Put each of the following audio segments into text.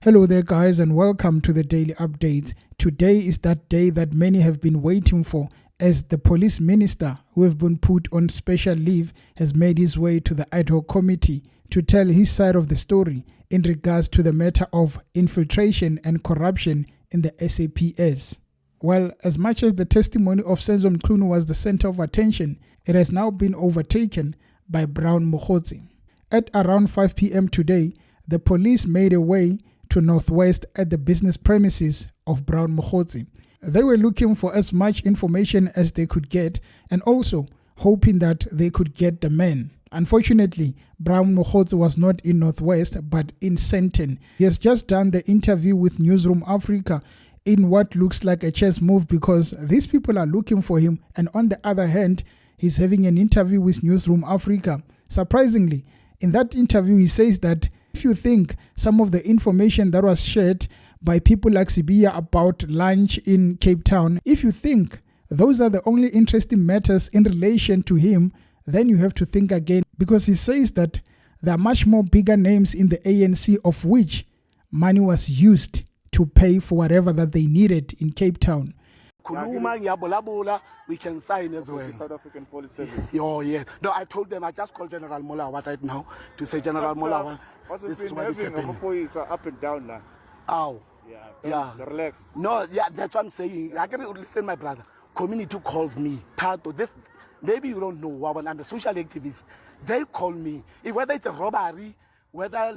Hello there guys and welcome to the daily updates. Today is that day that many have been waiting for, as the police minister, who have been put on special leave, has made his way to the ad hoc committee to tell his side of the story in regards to the matter of infiltration and corruption in the SAPS. Well, as much as the testimony of Senzo Mchunu was the center of attention, it has now been overtaken by Brown Mogotsi. At around 5 p.m. today, the police made a way to Northwest at the business premises of Brown Mogotsi. They were looking for as much information as they could get and also hoping that they could get the man. Unfortunately, Brown Mogotsi was not in Northwest but in Sandton. He has just done the interview with Newsroom Africa in what looks like a chess move because these people are looking for him, and on the other hand, he's having an interview with Newsroom Africa. Surprisingly, in that interview he says that if you think some of the information that was shared by people like Sibiya about lunch in Cape Town, if you think those are the only interesting matters in relation to him, then you have to think again, because he says that there are much more bigger names in the ANC of which money was used to pay for whatever that they needed in Cape Town. We can sign as well. South African Police Service. Oh, yeah. No, I told them, I just called General Molawa right now to say, General Molawa, this is what is happening. Police are up and down now. Ow. Yeah. Relax. No, yeah, that's what I'm saying. I can listen, my brother. Community calls me. Part of this. Maybe you don't know, I'm a social activist. They call me. Whether it's a robbery, whether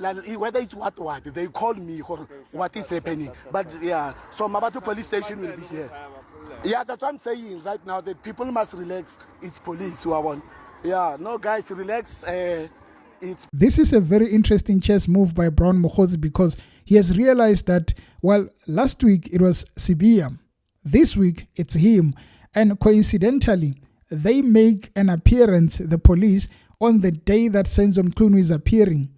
it's what, they call me for what is happening. But yeah, so Mabatu police station will be here. Yeah, that's what I'm saying right now. That people must relax. It's police who are on. Yeah, no guys, relax. This is a very interesting chess move by Brown Mogotsi because he has realized that, well, last week it was Sibiya. This week it's him. And coincidentally, they make an appearance, the police, on the day that Senzo Mchunu is appearing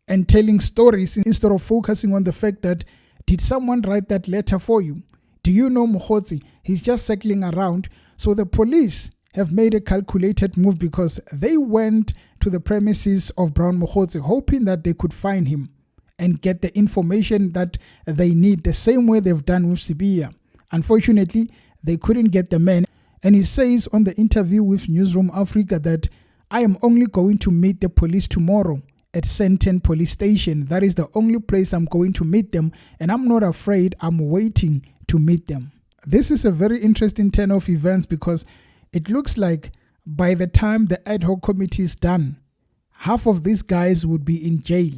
and telling stories instead of focusing on the fact that, did someone write that letter for you? Do you know Mogotsi? He's just circling around. So the police have made a calculated move because they went to the premises of Brown Mogotsi hoping that they could find him and get the information that they need, the same way they've done with Sibiya. Unfortunately, they couldn't get the man. And he says on the interview with Newsroom Africa that, I am only going to meet the police tomorrow at Sandton police station. That is the only place I'm going to meet them, and I'm not afraid. I'm waiting to meet them. This is a very interesting turn of events because it looks like by the time the ad hoc committee is done, half of these guys would be in jail.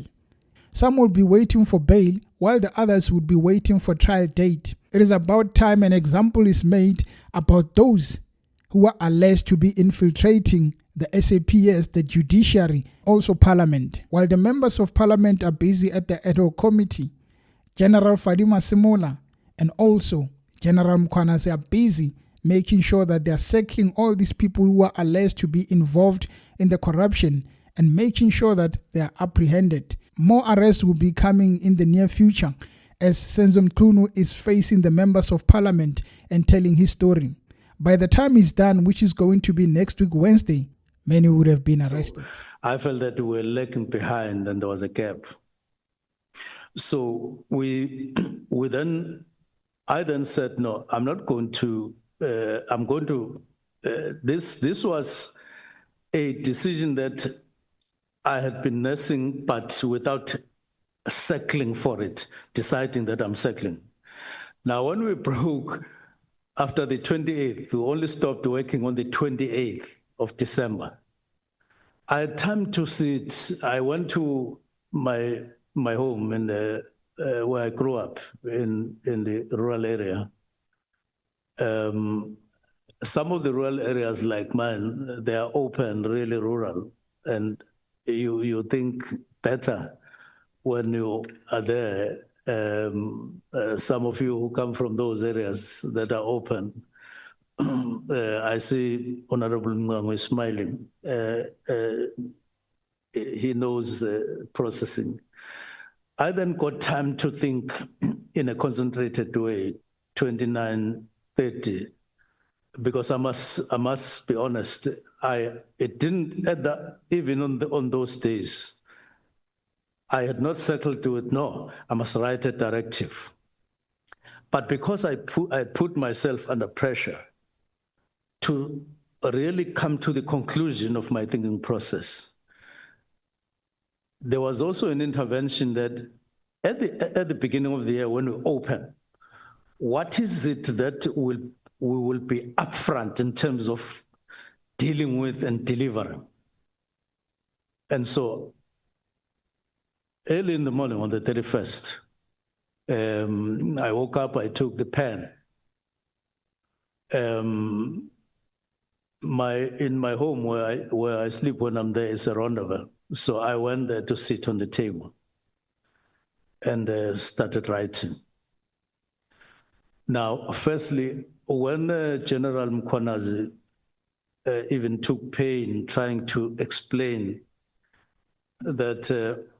Some would be waiting for bail while the others would be waiting for trial date. It is about time an example is made about those who are alleged to be infiltrating the SAPS, the judiciary, also parliament. While the members of parliament are busy at the ad hoc committee, General Fadima Simola and also General Mkhwanase are busy making sure that they are circling all these people who are alleged to be involved in the corruption and making sure that they are apprehended. More arrests will be coming in the near future as Senzo Mchunu is facing the members of parliament and telling his story. By the time he's done, which is going to be next week, Wednesday, many would have been arrested. So I felt that we were lagging behind and there was a gap. So I then said, no, I'm not going to, this was a decision that I had been nursing, but without settling for it, deciding that I'm settling. Now, when we broke after the 28th, we only stopped working on the 28th of December. I had time to sit. I went to my home in where I grew up in the rural area. Some of the rural areas like mine, they are open, really rural, and you think better when you are there. Some of you who come from those areas that are open, I see Honorable Mngangwe smiling. He knows processing. I then got time to think in a concentrated way, 29, 30, because I must be honest, it didn't, even on those days, I had not circled to it, no, I must write a directive. But because I put myself under pressure to really come to the conclusion of my thinking process, there was also an intervention that at the beginning of the year when we open, what is it that we will be upfront in terms of dealing with and delivering? And so early in the morning on the 31st, I woke up, I took the pen. In my home where I sleep when I'm there is a rendezvous. So I went there to sit on the table and started writing. Now, firstly, when General Mkhwanazi even took pain trying to explain that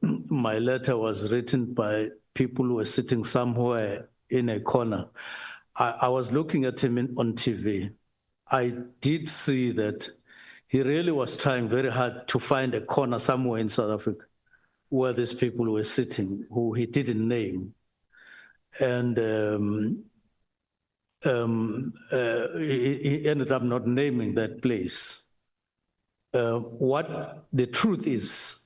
my letter was written by people who were sitting somewhere in a corner, I was looking at him on TV. I did see that he really was trying very hard to find a corner somewhere in South Africa where these people were sitting, who he didn't name. And he ended up not naming that place. What the truth is,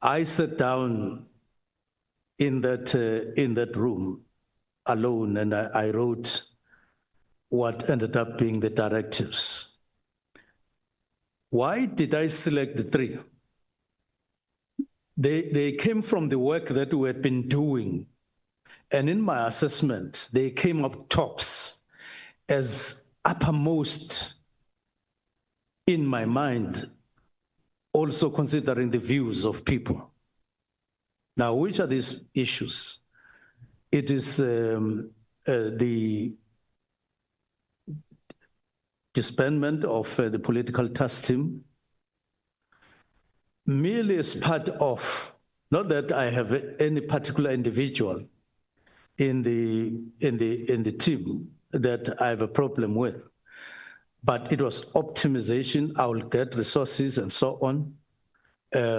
I sat down in that room alone and I wrote what ended up being the directives. Why did I select the three? They came from the work that we had been doing. And in my assessment, they came up tops as uppermost in my mind, also considering the views of people. Now, which are these issues? It is the disbandment of the political task team, merely as part of, not that I have any particular individual in the team that I have a problem with, but it was optimization. I will get resources and so on,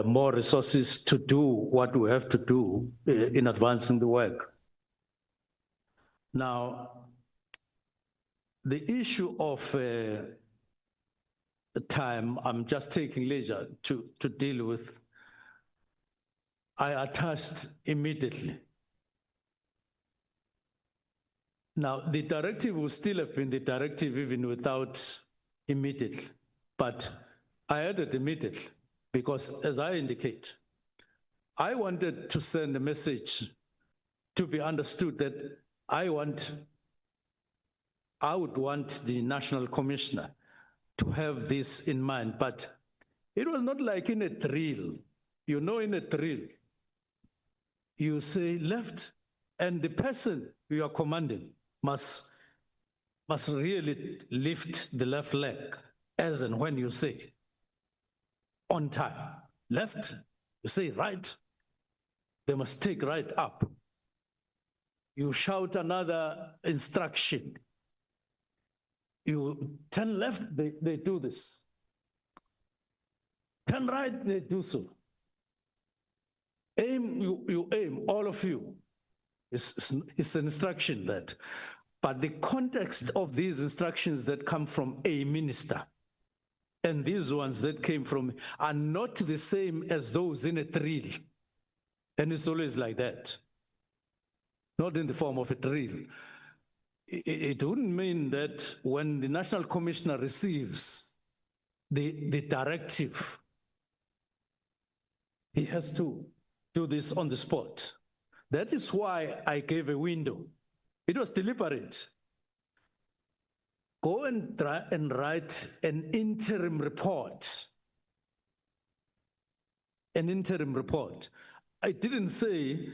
more resources to do what we have to do in advancing the work. Now, the issue of the time, I'm just taking leisure to deal with, I attached immediately. Now, the directive would still have been the directive even without immediately, but I added immediately because, as I indicate, I wanted to send a message to be understood that I would want the National Commissioner to have this in mind, but it was not like in a drill. You know, in a drill, you say left, and the person you are commanding must really lift the left leg as and when you say on time. Left, you say right, they must take right up. You shout another instruction. You turn left, they do this. Turn right, they do so. Aim, you aim, all of you. It's an instruction that. But the context of these instructions that come from a minister and these ones that came from are not the same as those in a drill. And it's always like that. Not in the form of a drill. It wouldn't mean that when the National Commissioner receives the directive, he has to do this on the spot. That is why I gave a window. It was deliberate. Go and try and write an interim report. An interim report. I didn't say